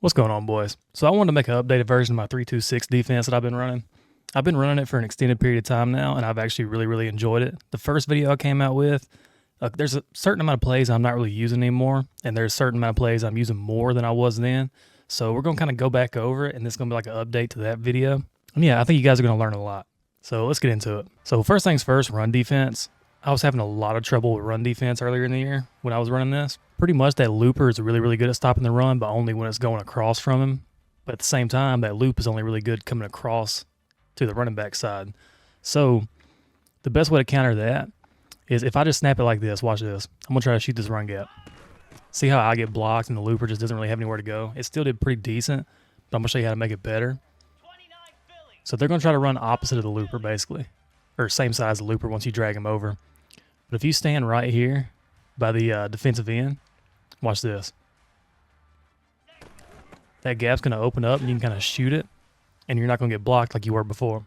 What's going on, boys? So I wanted to make an updated version of my 3-2-6 defense that I've been running. I've been running it for an extended period of time now, and I've actually really enjoyed it. The first video I came out with, there's a certain amount of plays I'm not really using anymore, and there's a certain amount of plays I'm using more than I was then. So we're going to kind of go back over it, and this is going to be like an update to that video. And yeah, I think you guys are going to learn a lot. So let's get into it. So first things first, run defense. I was having a lot of trouble with run defense earlier in the year when I was running this. Pretty much that looper is really good at stopping the run, but only when it's going across from him. But at the same time, that loop is only really good coming across to the running back side. So the best way to counter that is if I just snap it like this, watch this. I'm going to try to shoot this run gap. See how I get blocked and the looper just doesn't really have anywhere to go? It still did pretty decent, but I'm going to show you how to make it better. So they're going to try to run opposite of the looper, basically. Or same size as the looper once you drag him over. But if you stand right here by the defensive end, watch this. That gap's going to open up and you can kind of shoot it, and you're not going to get blocked like you were before.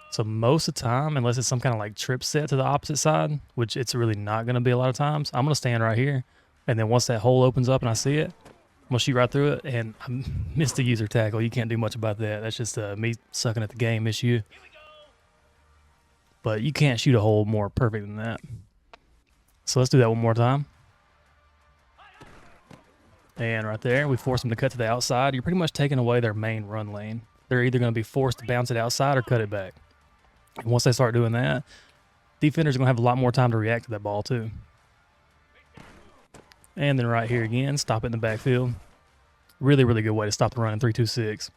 So most of the time, unless it's some kind of like trip set to the opposite side, which it's really not going to be a lot of times, I'm going to stand right here. And then once that hole opens up and I see it, I'm going to shoot right through it. And I missed the user tackle. You can't do much about that. That's just me sucking at the game issue. But you can't shoot a hole more perfect than that. So let's do that one more time. And right there, we force them to cut to the outside. You're pretty much taking away their main run lane. They're either going to be forced to bounce it outside or cut it back. And once they start doing that, defenders are going to have a lot more time to react to that ball too. And then right here again, stop it in the backfield. Really good way to stop the run in 3-2-6.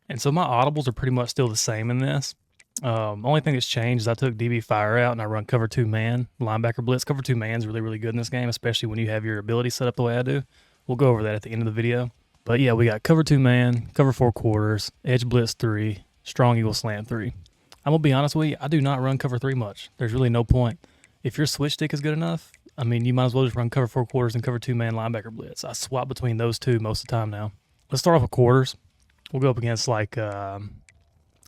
And so my audibles are pretty much still the same in this. Only thing that's changed is I took DB fire out and I run cover 2 man linebacker blitz. Cover 2 man is really good in this game, especially when you have your ability set up the way I do. We'll go over that at the end of the video. But yeah, we got cover 2 man, cover 4 quarters, edge blitz 3, strong eagle slant 3. I'm gonna be honest with you, I do not run cover 3 much. There's really no point. If your switch stick is good enough, I mean, you might as well just run cover 4 quarters and cover 2 man linebacker blitz. I swap between those two most of the time now. Let's start off with quarters. We'll go up against like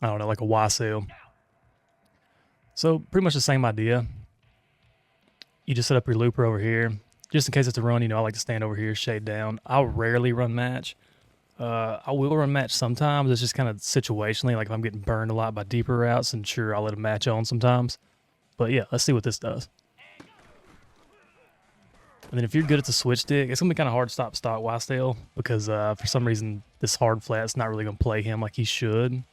I don't know, like a Y seal. So pretty much the same idea. You just set up your looper over here. Just in case it's a run, I like to stand over here, shade down. I'll rarely run match. I will run match sometimes. It's just kind of situationally, like if I'm getting burned a lot by deeper routes, and sure, I'll let a match on sometimes. But yeah, let's see what this does. And then if you're good at the switch stick, it's going to be kind of hard to stop stock Y still because for some reason, this hard flat's not really going to play him like he should.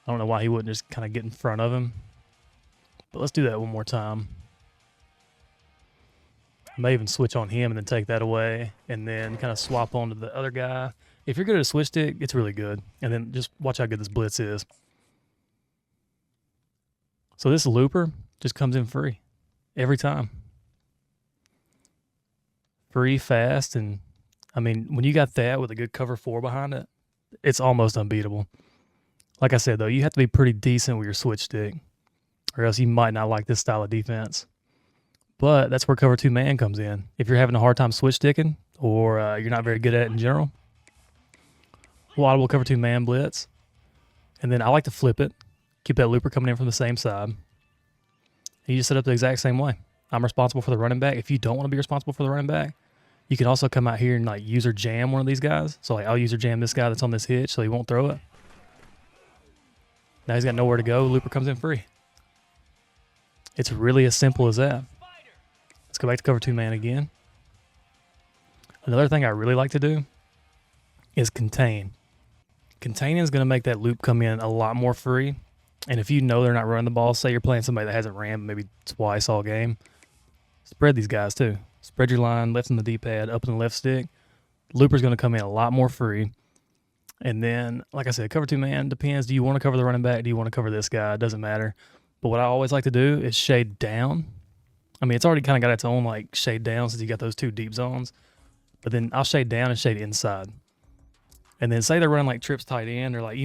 I don't know why he wouldn't just kind of get in front of him. But let's do that one more time. I may even switch on him and then take that away and then kind of swap onto the other guy. If you're good at a switch stick, it's really good. And then just watch how good this blitz is. So this looper just comes in free every time. Free, fast, and I mean, when you got that with a good cover 4 behind it, it's almost unbeatable. Like I said, though, you have to be pretty decent with your switch stick, or else you might not like this style of defense. But that's where cover 2 man comes in. If you're having a hard time switch sticking, or you're not very good at it in general, we'll audible cover 2 man blitz. And then I like to flip it, keep that looper coming in from the same side. And you just set up the exact same way. I'm responsible for the running back. If you don't want to be responsible for the running back, you can also come out here and like user jam one of these guys. So like I'll user jam this guy that's on this hitch so he won't throw it. Now he's got nowhere to go. Looper comes in free. It's really as simple as that. Let's go back to cover 2 man again. Another thing I really like to do is contain. Containing is going to make that loop come in a lot more free. And if you know they're not running the ball, say you're playing somebody that hasn't ran maybe twice all game, spread these guys too. Spread your line, left in the D-pad, up in the left stick. Looper's going to come in a lot more free. And then, like I said, cover 2 man depends. Do you want to cover the running back? Do you want to cover this guy? It doesn't matter. But what I always like to do is shade down. I mean, it's already kind of got its own like shade down since you got those 2 deep zones. But then I'll shade down and shade inside. And then say they're running like trips tight end, or like,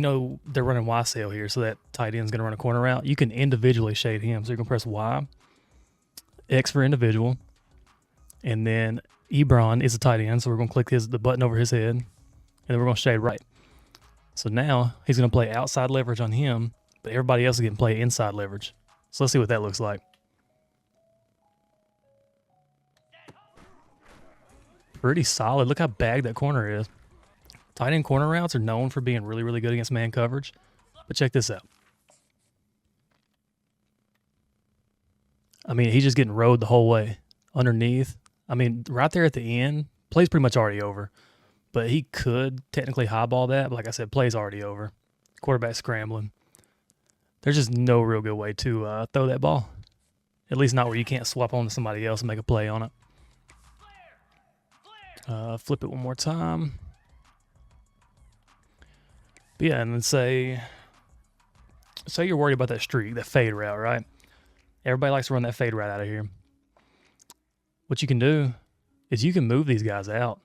they're running Y sail here, so that tight end's going to run a corner route. You can individually shade him. So you can press Y, X for individual, and then Ebron is a tight end, so we're going to click the button over his head, and then we're going to shade right. So now he's going to play outside leverage on him, but everybody else is going to play inside leverage. So let's see what that looks like. Pretty solid. Look how bagged that corner is. Tight end corner routes are known for being really, really good against man coverage. But check this out. I mean, he's just getting rode the whole way underneath. I mean, right there at the end, play's pretty much already over. But he could technically highball that. But like I said, play's already over. Quarterback scrambling. There's just no real good way to throw that ball. At least not where you can't swap on to somebody else and make a play on it. Flip it one more time. But yeah, and then say you're worried about that streak, that fade route, right? Everybody likes to run that fade route out of here. What you can do is you can move these guys out.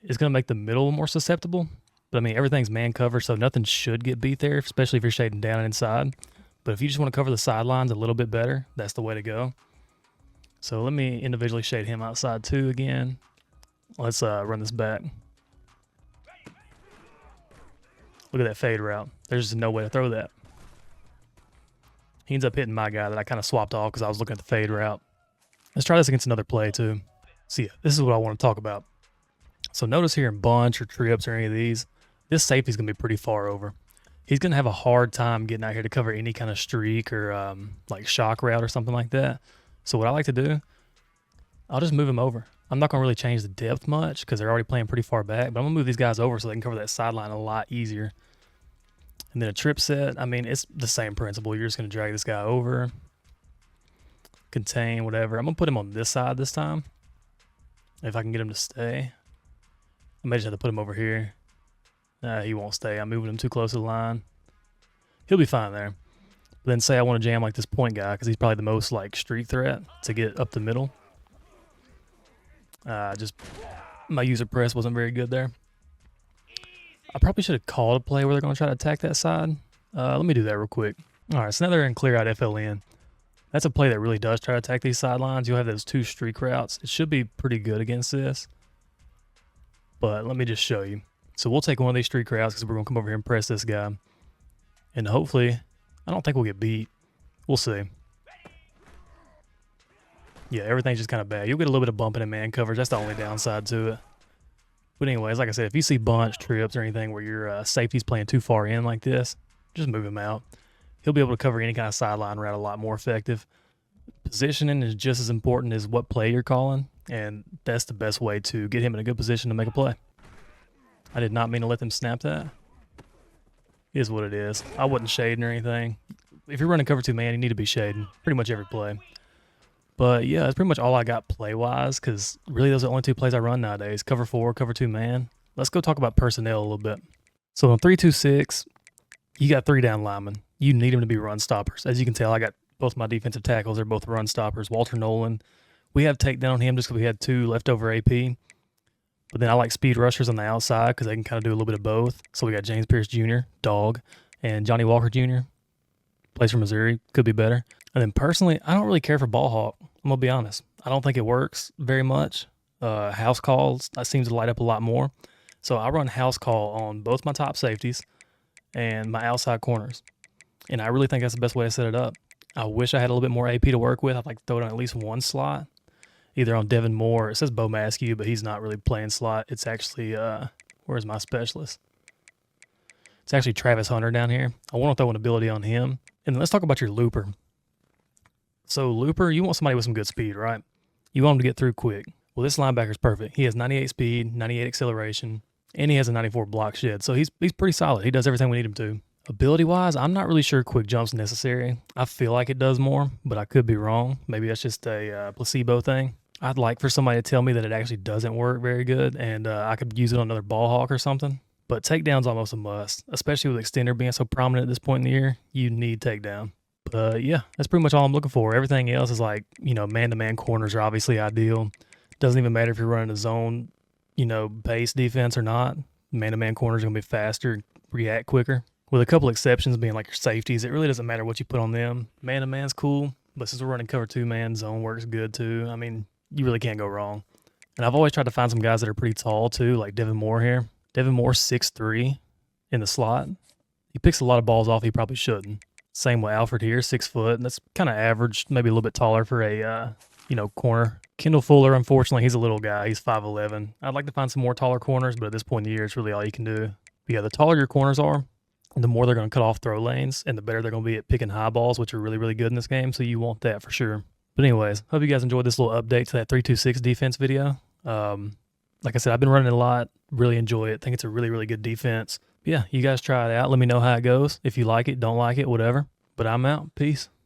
It's going to make the middle more susceptible. But I mean, everything's man cover, so nothing should get beat there, especially if you're shading down and inside. But if you just want to cover the sidelines a little bit better, that's the way to go. So let me individually shade him outside too again. Let's run this back. Look at that fade route. There's just no way to throw that. He ends up hitting my guy that I kind of swapped off because I was looking at the fade route. Let's try this against another play too. See, this is what I want to talk about. So notice here in bunch or trips or any of these, this safety's going to be pretty far over. He's going to have a hard time getting out here to cover any kind of streak or like shock route or something like that. So what I like to do, I'll just move him over. I'm not going to really change the depth much because they're already playing pretty far back, but I'm going to move these guys over so they can cover that sideline a lot easier. And then a trip set, I mean, it's the same principle. You're just going to drag this guy over, contain, whatever. I'm going to put him on this side this time. If I can get him to stay. I may just have to put him over here. He won't stay. I'm moving him too close to the line. He'll be fine there. But then say I want to jam like this point guy because he's probably the most like streak threat to get up the middle. Just my user press wasn't very good there. I probably should have called a play where they're going to try to attack that side. Let me do that real quick. All right, so now they're in clear out FLN. That's a play that really does try to attack these sidelines. You'll have those two streak routes. It should be pretty good against this. But let me just show you. So we'll take one of these streak routes because we're going to come over here and press this guy. And hopefully, I don't think we'll get beat. We'll see. Yeah, everything's just kind of bad. You'll get a little bit of bumping in man coverage. That's the only downside to it. But anyways, like I said, if you see bunch, trips, or anything where your safety's playing too far in like this, just move him out. He'll be able to cover any kind of sideline route a lot more effective. Positioning is just as important as what play you're calling, and that's the best way to get him in a good position to make a play. I did not mean to let them snap that. It is what it is. I wasn't shading or anything. If you're running cover 2 man, you need to be shading pretty much every play. But yeah, that's pretty much all I got play-wise because really those are the only two plays I run nowadays. Cover 4, cover 2 man. Let's go talk about personnel a little bit. So in 3-2-6, you got 3 down linemen. You need them to be run stoppers. As you can tell, I got both my defensive tackles. They're both run stoppers. Walter Nolan, we have takedown on him just because we had 2 leftover AP. But then I like speed rushers on the outside because they can kind of do a little bit of both. So we got James Pierce Jr., dog, and Johnny Walker Jr., plays for Missouri, could be better. And then personally, I don't really care for ball hawk. I'm going to be honest. I don't think it works very much. House calls, that seems to light up a lot more. So I run house call on both my top safeties and my outside corners. And I really think that's the best way to set it up. I wish I had a little bit more AP to work with. I'd like to throw it on at least one slot. Either on Devin Moore. It says Bo Maskew, but he's not really playing slot. It's actually, where's my specialist? It's actually Travis Hunter down here. I want to throw an ability on him. And let's talk about your looper. So looper, you want somebody with some good speed, right? You want him to get through quick. Well, this linebacker's perfect. He has 98 speed, 98 acceleration, and he has a 94 block shed. So he's pretty solid. He does everything we need him to. Ability-wise, I'm not really sure quick jump's necessary. I feel like it does more, but I could be wrong. Maybe that's just a placebo thing. I'd like for somebody to tell me that it actually doesn't work very good and I could use it on another ball hawk or something. But takedown's almost a must, especially with extender being so prominent at this point in the year. You need takedown. But yeah, that's pretty much all I'm looking for. Everything else is like, man-to-man corners are obviously ideal. Doesn't even matter if you're running a zone, base defense or not. Man-to-man corners are going to be faster, react quicker. With a couple exceptions being like your safeties, it really doesn't matter what you put on them. Man-to-man's cool, but since we're running cover 2 man, zone works good too. I mean, you really can't go wrong. And I've always tried to find some guys that are pretty tall too, like Devin Moore here. Devin Moore's 6'3" in the slot. He picks a lot of balls off he probably shouldn't. Same with Alfred here, 6 foot. And that's kind of average, maybe a little bit taller for a, corner Kendall Fuller, unfortunately, he's a little guy. He's 5'11". I'd like to find some more taller corners, but at this point in the year, it's really all you can do. But yeah, the taller your corners are, the more they're going to cut off throw lanes, and the better they're going to be at picking high balls, which are really, really good in this game. So you want that for sure. But anyways, hope you guys enjoyed this little update to that 3-2-6 defense video. Like I said, I've been running it a lot. Really enjoy it. Think it's a really, really good defense. But yeah, you guys try it out. Let me know how it goes. If you like it, don't like it, whatever. But I'm out. Peace.